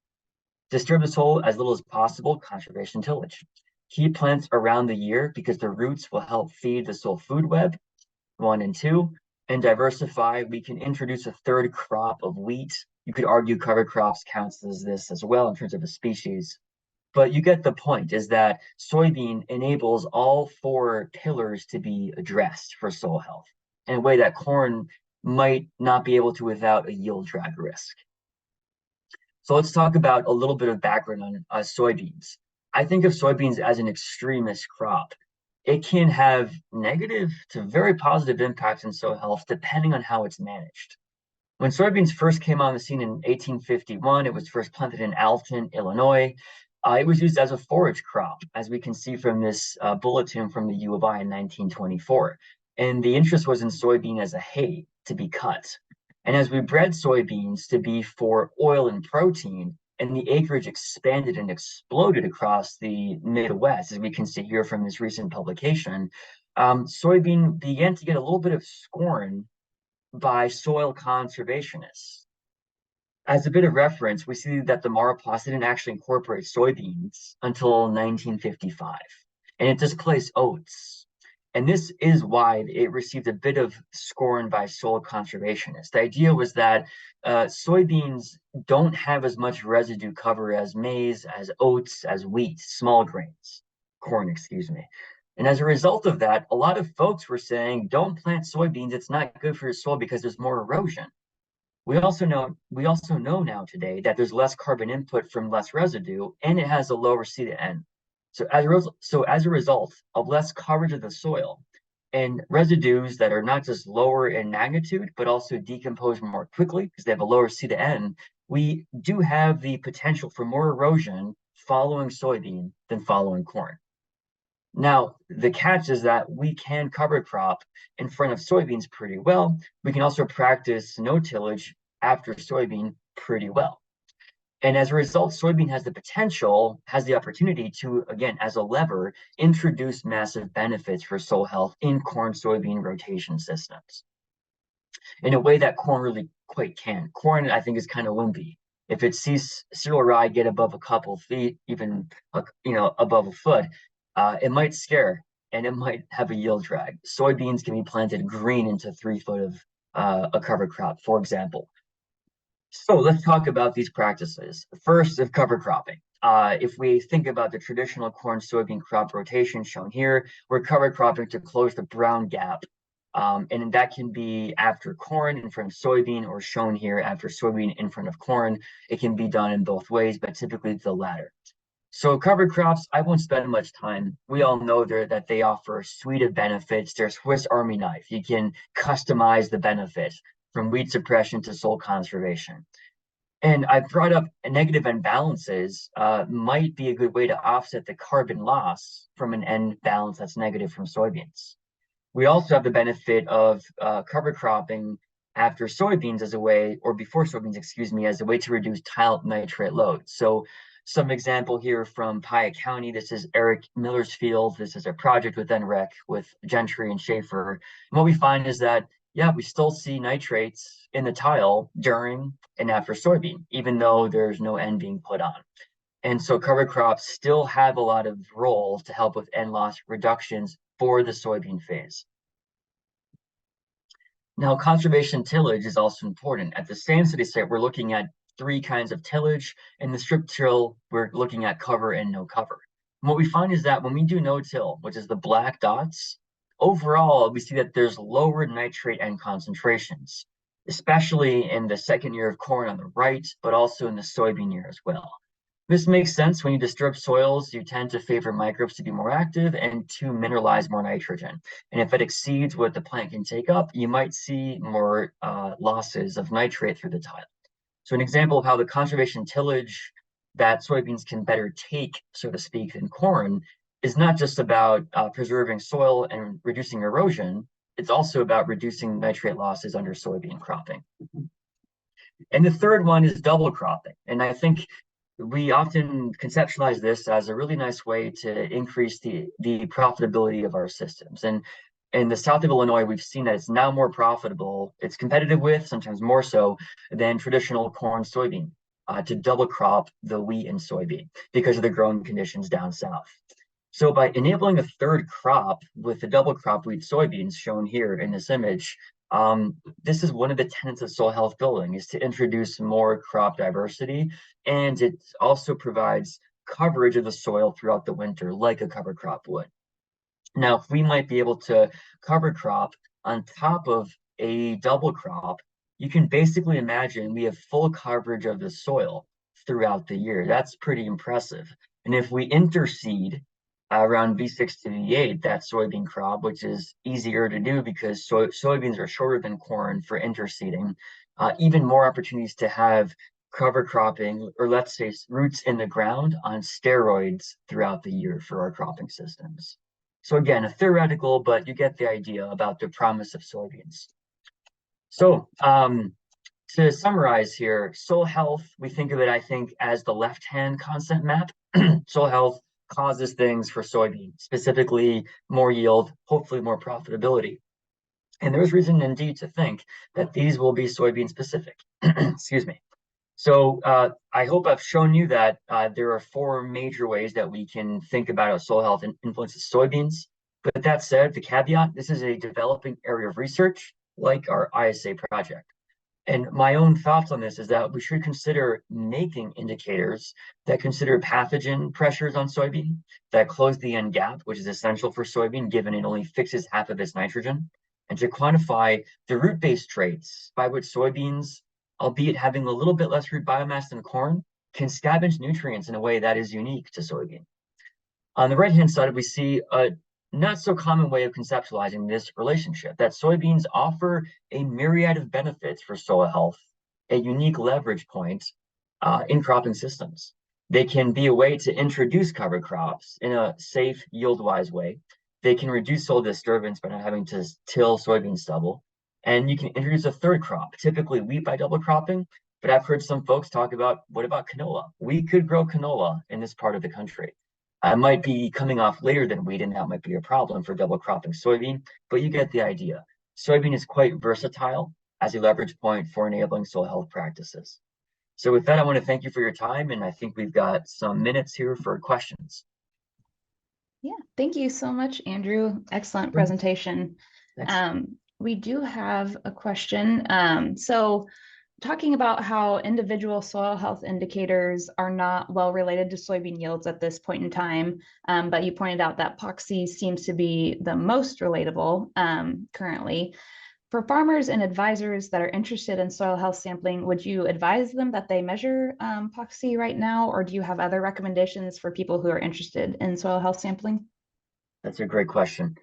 Speaker 2: Disturb the soil as little as possible, conservation tillage. Keep plants around the year because the roots will help feed the soil food web, 1 and 2. And diversify, we can introduce a third crop of wheat. You could argue cover crops counts as this as well in terms of a species. But you get the point, is that soybean enables all 4 pillars to be addressed for soil health in a way that corn might not be able to without a yield drag risk. So let's talk about a little bit of background on soybeans. I think of soybeans as an extremist crop. It can have negative to very positive impacts in soil health depending on how it's managed. When soybeans first came on the scene in 1851, it was first planted in Alton, Illinois. It was used as a forage crop, as we can see from this bulletin from the U of I in 1924. And the interest was in soybean as a hay to be cut. And as we bred soybeans to be for oil and protein, and the acreage expanded and exploded across the Midwest, as we can see here from this recent publication, soybean began to get a little bit of scorn by soil conservationists. As a bit of reference, we see that the Mara plots didn't actually incorporate soybeans until 1955, and it displaced oats. And this is why it received a bit of scorn by soil conservationists. The idea was that soybeans don't have as much residue cover as maize, as oats, as wheat, small grains, corn, excuse me. And as a result of that, a lot of folks were saying, don't plant soybeans, it's not good for your soil because there's more erosion. We also know now today that there's less carbon input from less residue, and it has a lower C to N. So as a result of less coverage of the soil and residues that are not just lower in magnitude, but also decompose more quickly because they have a lower C to N, we do have the potential for more erosion following soybean than following corn. Now, the catch is that we can cover crop in front of soybeans pretty well. We can also practice no tillage after soybean pretty well. And as a result, soybean has the opportunity to, again, as a lever, introduce massive benefits for soil health in corn-soybean rotation systems in a way that corn really quite can't. Corn, I think, is kind of wimpy. If it sees cereal rye get above a couple feet, even above a foot, it might scare and it might have a yield drag. Soybeans can be planted green into 3 foot of a cover crop, for example. So let's talk about these practices. First, of cover cropping. If we think about the traditional corn soybean crop rotation shown here, we're cover cropping to close the brown gap. And that can be after corn in front of soybean, or shown here after soybean in front of corn. It can be done in both ways, but typically the latter. So cover crops, I won't spend much time. We all know that they offer a suite of benefits. They're Swiss Army knife. You can customize the benefit from weed suppression to soil conservation. And I brought up negative imbalances might be a good way to offset the carbon loss from an N balance that's negative from soybeans. We also have the benefit of cover cropping after soybeans as a way, or before soybeans, excuse me, as a way to reduce tile nitrate load. So some example here from Piatt County. This is Eric Miller's field. This is a project with NREC with Gentry and Schaefer. And what we find is that, yeah, we still see nitrates in the tile during and after soybean, even though there's no N being put on. And so cover crops still have a lot of roles to help with N loss reductions for the soybean phase. Now, conservation tillage is also important. At the same study site, we're looking at 3 kinds of tillage. In the strip till, we're looking at cover and no cover. And what we find is that when we do no-till, which is the black dots, overall, we see that there's lower nitrate N concentrations, especially in the second year of corn on the right, but also in the soybean year as well. This makes sense. When you disturb soils, you tend to favor microbes to be more active and to mineralize more nitrogen. And if it exceeds what the plant can take up, you might see more losses of nitrate through the tile. So an example of how the conservation tillage that soybeans can better take, so to speak, than corn is not just about preserving soil and reducing erosion. It's also about reducing nitrate losses under soybean cropping. And the third one is double cropping. And I think we often conceptualize this as a really nice way to increase the profitability of our systems. And in the south of Illinois, we've seen that it's now more profitable. It's competitive with, sometimes more so, than traditional corn soybean to double crop the wheat and soybean because of the growing conditions down south. So by enabling a third crop with the double crop wheat soybeans shown here in this image, this is one of the tenets of soil health building, is to introduce more crop diversity, and it also provides coverage of the soil throughout the winter like a cover crop would. Now, if we might be able to cover crop on top of a double crop, you can basically imagine we have full coverage of the soil throughout the year. That's pretty impressive. And if we interseed around V6 to V8, that soybean crop, which is easier to do because soybeans are shorter than corn for interseeding, even more opportunities to have cover cropping, or let's say roots in the ground on steroids throughout the year for our cropping systems. So again, a theoretical, but you get the idea about the promise of soybeans. So to summarize here, soil health, we think of it, I think, as the left-hand concept map. Soil health causes things for soybean, specifically more yield, hopefully more profitability. And there's reason indeed to think that these will be soybean specific. Excuse me. So I hope I've shown you that there are 4 major ways that we can think about how soil health influences soybeans. But that said, the caveat, this is a developing area of research like our ISA project. And my own thoughts on this is that we should consider making indicators that consider pathogen pressures on soybean, that close the N gap, which is essential for soybean given it only fixes half of its nitrogen, and to quantify the root-based traits by which soybeans, albeit having a little bit less root biomass than corn, can scavenge nutrients in a way that is unique to soybean. On the right-hand side, we see a not so common way of conceptualizing this relationship, that soybeans offer a myriad of benefits for soil health, a unique leverage point in cropping systems. They can be a way to introduce cover crops in a safe, yield-wise way. They can reduce soil disturbance by not having to till soybean stubble. And you can introduce a third crop, typically wheat by double cropping, but I've heard some folks talk about, what about canola? We could grow canola in this part of the country. I might be coming off later than wheat, and that might be a problem for double cropping soybean, but you get the idea. Soybean is quite versatile as a leverage point for enabling soil health practices. So with that, I want to thank you for your time, and I think we've got some minutes here for questions.
Speaker 1: Yeah, thank you so much, Andrew. Excellent presentation. We do have a question. So talking about how individual soil health indicators are not well related to soybean yields at this point in time, but you pointed out that POXI seems to be the most relatable currently. For farmers and advisors that are interested in soil health sampling, would you advise them that they measure POXI right now, or do you have other recommendations for people who are interested in soil health sampling?
Speaker 2: That's a great question.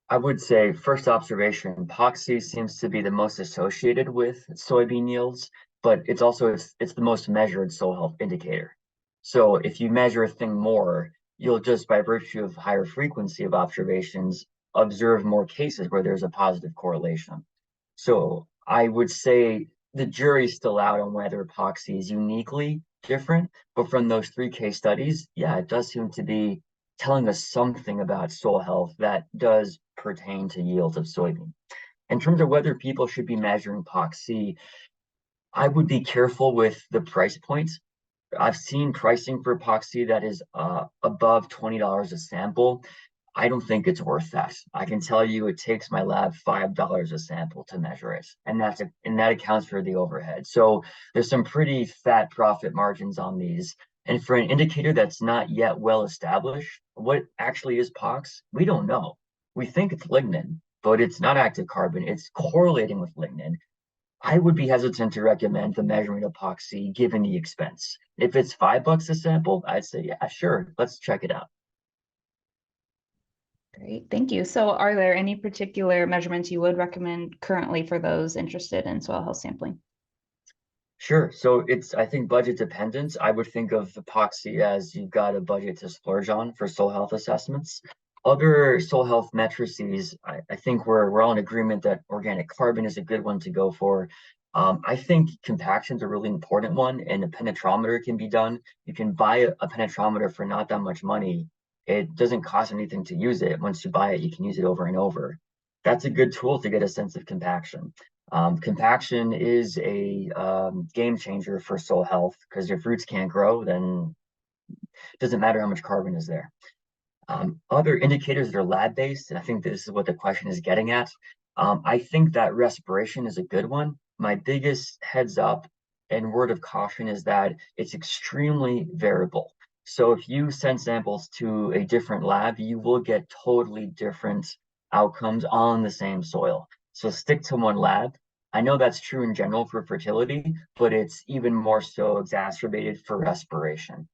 Speaker 2: I would say, first observation, POXI seems to be the most associated with soybean yields, but it's the most measured soil health indicator. So if you measure a thing more, you'll just, by virtue of higher frequency of observations, observe more cases where there's a positive correlation. So I would say the jury's still out on whether epoxy is uniquely different, but from those 3 case studies, yeah, it does seem to be telling us something about soil health that does pertain to yields of soybean. In terms of whether people should be measuring epoxy, I would be careful with the price points. I've seen pricing for epoxy that is above $20 a sample. I don't think it's worth that. I can tell you it takes my lab $5 a sample to measure it, and that accounts for the overhead. So there's some pretty fat profit margins on these. And for an indicator that's not yet well established, what actually is POX, we don't know. We think it's lignin, but it's not active carbon. It's correlating with lignin. I would be hesitant to recommend the measurement of epoxy given the expense. If it's $5 a sample, I'd say, yeah, sure, let's check it out.
Speaker 1: Great, thank you. So are there any particular measurements you would recommend currently for those interested in soil health sampling?
Speaker 2: Sure. So it's, I think, budget dependent. I would think of epoxy as you've got a budget to splurge on for soil health assessments. Other soil health matrices, I think we're all in agreement that organic carbon is a good one to go for. I think compaction is a really important one, and a penetrometer can be done. You can buy a penetrometer for not that much money. It doesn't cost anything to use it. Once you buy it, you can use it over and over. That's a good tool to get a sense of compaction. Compaction is a game changer for soil health because if roots can't grow, then it doesn't matter how much carbon is there. Other indicators that are lab-based, and I think this is what the question is getting at. I think that respiration is a good one. My biggest heads up and word of caution is that it's extremely variable. So if you send samples to a different lab, you will get totally different outcomes on the same soil. So stick to one lab. I know that's true in general for fertility, but it's even more so exacerbated for respiration.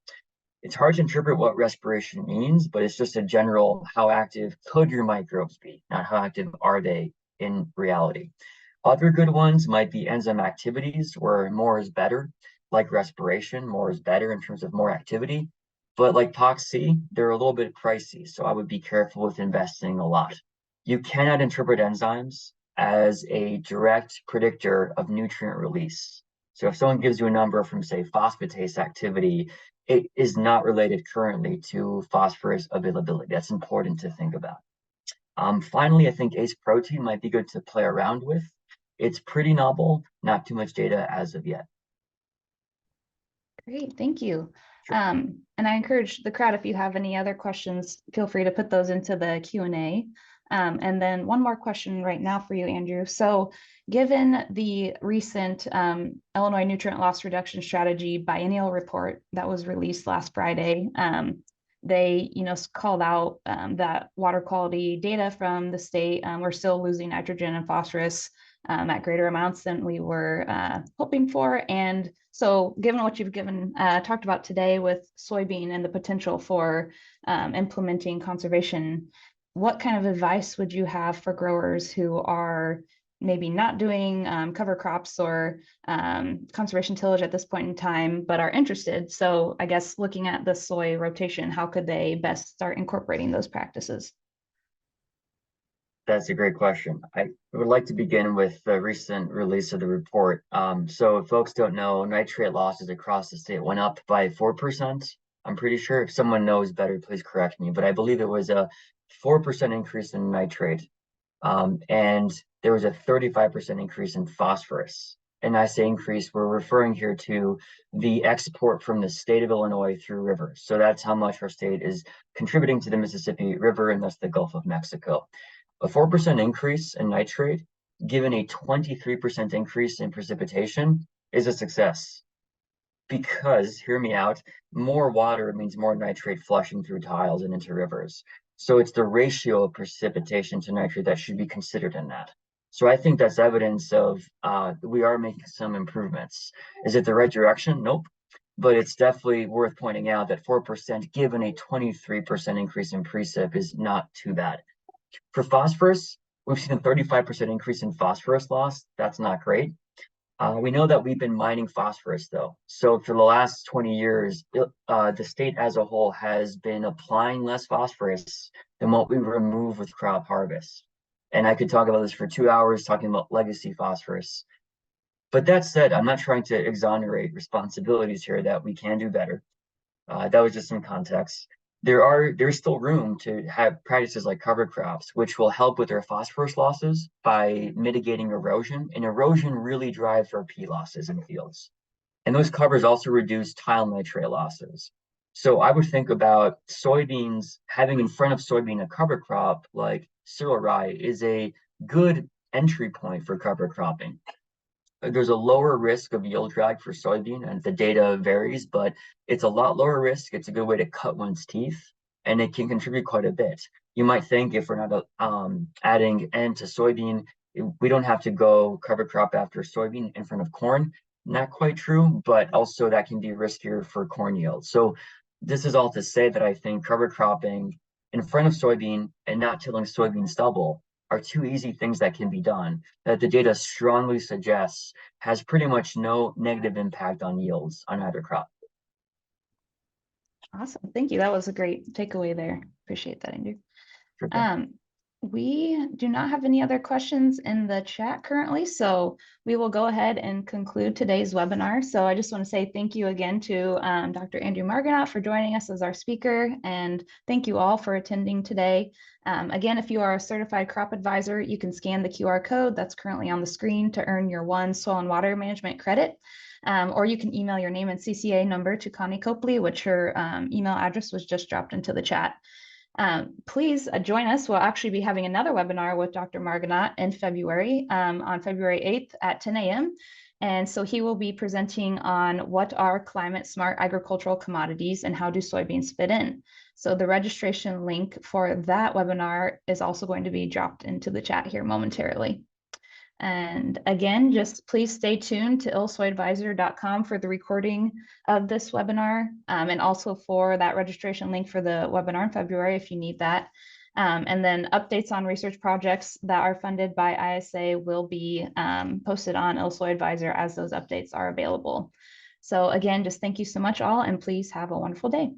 Speaker 2: It's hard to interpret what respiration means, but it's just a general how active could your microbes be, not how active are they in reality. Other good ones might be enzyme activities, where more is better, like respiration, more is better in terms of more activity. But like POC, they're a little bit pricey, so I would be careful with investing a lot. You cannot interpret enzymes as a direct predictor of nutrient release. So if someone gives you a number from, say, phosphatase activity, it is not related currently to phosphorus availability. That's important to think about. Finally, I think ACE protein might be good to play around with. It's pretty novel, not too much data as of yet.
Speaker 1: Great, thank you.
Speaker 2: Sure.
Speaker 1: And I encourage the crowd, if you have any other questions, feel free to put those into the Q&A. And then one more question right now for you, Andrew. So given the recent Illinois Nutrient Loss Reduction Strategy biennial report that was released last Friday, they called out that water quality data from the state, we're still losing nitrogen and phosphorus at greater amounts than we were hoping for. And so given what you've talked about today with soybean and the potential for implementing conservation, what kind of advice would you have for growers who are maybe not doing cover crops or conservation tillage at this point in time, but are interested? So I guess looking at the soy rotation, how could they best start incorporating those practices?
Speaker 2: That's a great question. I would like to begin with the recent release of the report. So if folks don't know, nitrate losses across the state went up by 4%. I'm pretty sure. If someone knows better, please correct me, but I believe it was a 4% increase in nitrate. And there was a 35% increase in phosphorus. And I say increase, we're referring here to the export from the state of Illinois through rivers. So that's how much our state is contributing to the Mississippi River and thus the Gulf of Mexico. A 4% increase in nitrate, given a 23% increase in precipitation, is a success. Because, hear me out, more water means more nitrate flushing through tiles and into rivers. So it's the ratio of precipitation to nitrate that should be considered in that. So I think that's evidence of we are making some improvements. Is it the right direction? Nope. But it's definitely worth pointing out that 4% given a 23% increase in precip is not too bad. For phosphorus, we've seen a 35% increase in phosphorus loss. That's not great. We know that we've been mining phosphorus though. So for the last 20 years, the state as a whole has been applying less phosphorus than what we remove with crop harvest. And I could talk about this for 2 hours talking about legacy phosphorus. But that said, I'm not trying to exonerate responsibilities here that we can do better. That was just some context. There's still room to have practices like cover crops, which will help with our phosphorus losses by mitigating erosion. And erosion really drives our P losses in fields. And those covers also reduce tile nitrate losses. So I would think about soybeans having in front of soybean a cover crop like cereal rye is a good entry point for cover cropping. There's a lower risk of yield drag for soybean, and the data varies, but it's a lot lower risk. It's a good way to cut one's teeth, and it can contribute quite a bit. You might think if we're not adding N to soybean, we don't have to go cover crop after soybean in front of corn. Not quite true, but also that can be riskier for corn yield. So this is all to say that I think cover cropping in front of soybean and not tilling soybean stubble are two easy things that can be done that the data strongly suggests has pretty much no negative impact on yields on either crop.
Speaker 1: Awesome. Thank you. That was a great takeaway there. Appreciate that, Andrew.
Speaker 2: Sure thing.
Speaker 1: We do not have any other questions in the chat currently, so we will go ahead and conclude today's webinar. So I just want to say thank you again to Dr. Andrew Margenot for joining us as our speaker, and thank you all for attending today. Again, if you are a certified crop advisor, you can scan the QR code that's currently on the screen to earn your 1 soil and water management credit. Or you can email your name and CCA number to Connie Copley, which her email address was just dropped into the chat. Please join us. We'll actually be having another webinar with Dr. Margenot in February, on February 8th at 10 a.m. And so he will be presenting on what are climate smart agricultural commodities and how do soybeans fit in. So the registration link for that webinar is also going to be dropped into the chat here momentarily. And again, just please stay tuned to illsoyadvisor.com for the recording of this webinar, and also for that registration link for the webinar in February if you need that. And then updates on research projects that are funded by ISA will be posted on ILSoy Advisor as those updates are available. So again, just thank you so much all, and please have a wonderful day.